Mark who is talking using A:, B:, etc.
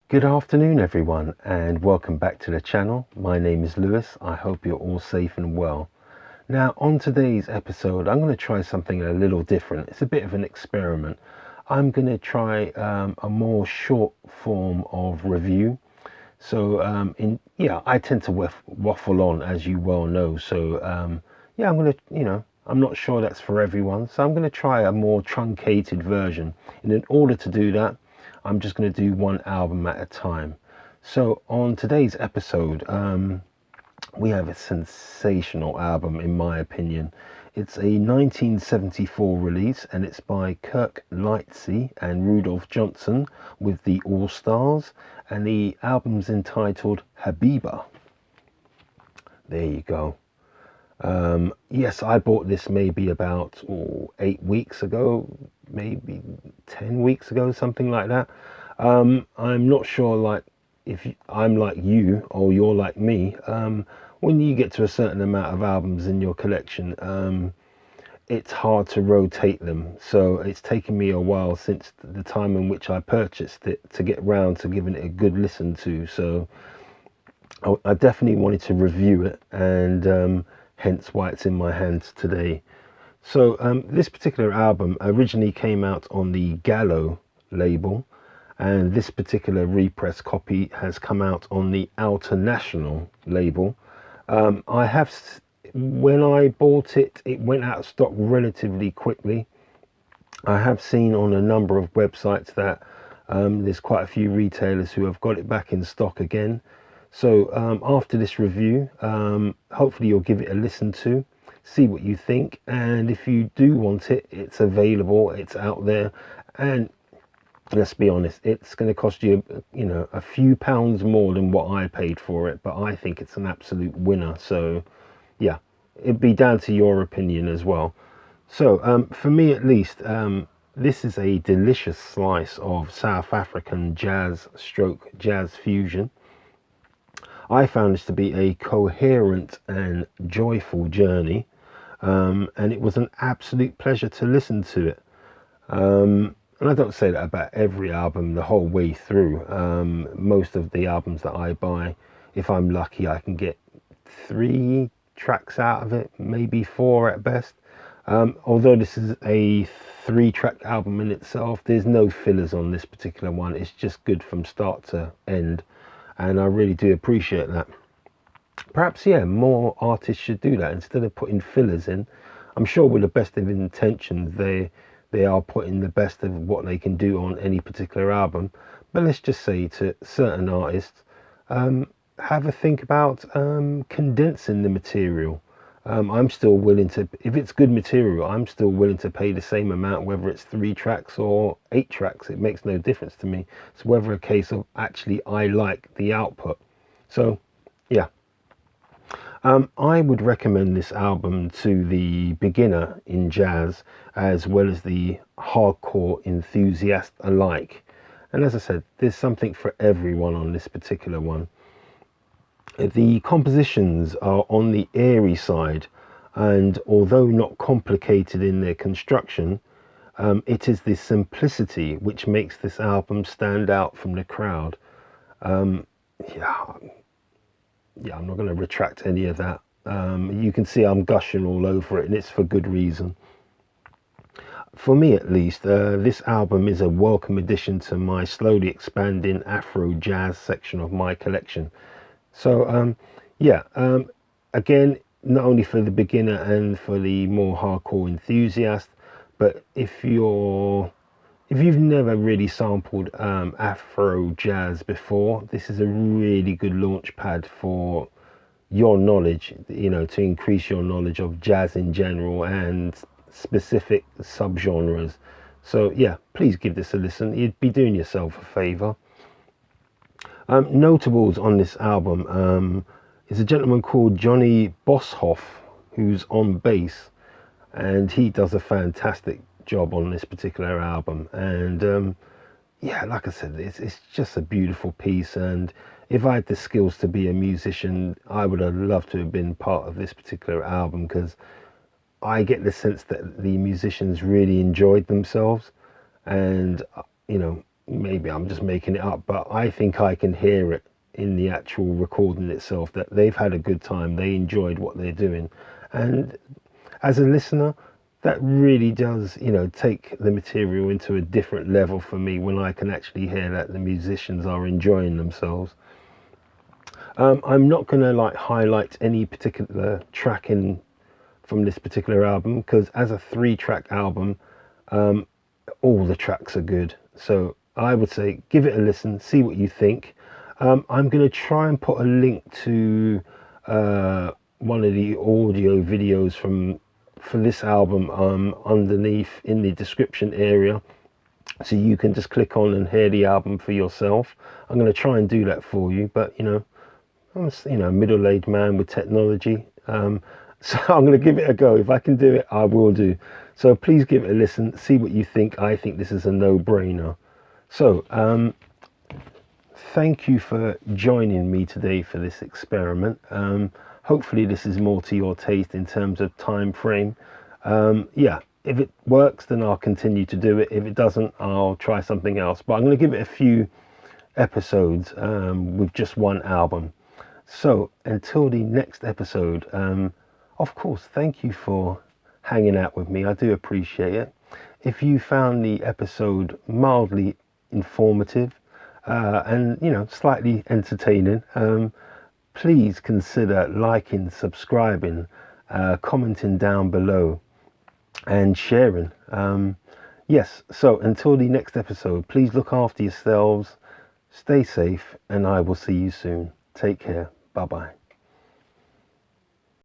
A: Good afternoon everyone and welcome back to the channel. My name is Lewis. I hope you're all safe and well. Now on today's episode I'm going to try something a little different. It's a bit of an experiment. I'm going to try a more short form of review. So I tend to waffle on, as you well know. So I'm going to, I'm not sure that's for everyone. So I'm going to try a more truncated version. And in order to do that, I'm just going to do one album at a time. So on today's episode, we have a sensational album in my opinion. It's a 1974 release and it's by Kirk, Lightsey and Rudolf with the Allstars, and the album's entitled Habiba. There you go. Yes, I bought this maybe about 8 weeks ago, maybe 10 weeks ago, something like that. I'm not sure, like, if I'm like you or you're like me. When you get to a certain amount of albums in your collection, it's hard to rotate them. So it's taken me a while since the time in which I purchased it to get round to giving it a good listen to. So I definitely wanted to review it, and hence why it's in my hands today. So this particular album originally came out on the Gallo label, and this particular repress copy has come out on the International label. When I bought it, it went out of stock relatively quickly. I have seen on a number of websites that there's quite a few retailers who have got it back in stock again. So after this review, hopefully you'll give it a listen to, see what you think, and if you do want it, it's available, it's out there, and let's be honest, it's going to cost you, a few pounds more than what I paid for it, but I think it's an absolute winner. So yeah, it'd be down to your opinion as well. So for me at least, this is a delicious slice of South African jazz fusion. I found this to be a coherent and joyful journey, and it was an absolute pleasure to listen to it. And I don't say that about every album the whole way through. Most of the albums that I buy, if I'm lucky, I can get 3 tracks out of it, maybe 4 at best. Although this is a 3-track album in itself, there's no fillers on this particular one. It's just good from start to end, and I really do appreciate that. Perhaps, yeah, more artists should do that instead of putting fillers in. I'm sure with the best of intentions, they are putting the best of what they can do on any particular album. But let's just say to certain artists, have a think about condensing the material. I'm still willing to, if it's good material, I'm still willing to pay the same amount, whether it's 3 tracks or 8 tracks. It makes no difference to me. It's whether a case of actually I like the output. So yeah, I would recommend this album to the beginner in jazz as well as the hardcore enthusiast alike. And as I said, there's something for everyone on this particular one. The compositions are on the airy side, and although not complicated in their construction, it is the simplicity which makes this album stand out from the crowd. Yeah, I'm not going to retract any of that. You can see I'm gushing all over it, and it's for good reason. For me at least, this album is a welcome addition to my slowly expanding Afro jazz section of my collection. So again, not only for the beginner and for the more hardcore enthusiast, but if you've never really sampled Afro jazz before, this is a really good launch pad for your knowledge, to increase your knowledge of jazz in general and specific subgenres. So yeah, please give this a listen. You'd be doing yourself a favor. Notables on this album is a gentleman called Johnny Boshoff, who's on bass, and he does a fantastic job on this particular album. And yeah, like I said, it's just a beautiful piece, and if I had the skills to be a musician, I would have loved to have been part of this particular album, because I get the sense that the musicians really enjoyed themselves, and maybe I'm just making it up, but I think I can hear it in the actual recording itself that they've had a good time, they enjoyed what they're doing. And as a listener, that really does, take the material into a different level for me when I can actually hear that the musicians are enjoying themselves. I'm not going to like highlight any particular track from this particular album, because as a 3-track album, all the tracks are good. So I would say give it a listen, see what you think. I'm going to try and put a link to one of the audio videos for this album underneath in the description area, so you can just click on and hear the album for yourself. I'm going to try and do that for you, but I'm a middle-aged man with technology, so I'm going to give it a go. If I can do it, I will do. So please give it a listen, see what you think. I think this is a no-brainer. So thank you for joining me today for this experiment. Hopefully this is more to your taste in terms of time frame. Yeah, if it works, then I'll continue to do it. If it doesn't, I'll try something else. But I'm going to give it a few episodes with just one album. So until the next episode, of course, thank you for hanging out with me. I do appreciate it. If you found the episode mildly informative and slightly entertaining, please consider liking, subscribing, commenting down below, and sharing. Yes, so until the next episode, please look after yourselves, stay safe, and I will see you soon. Take care. Bye bye.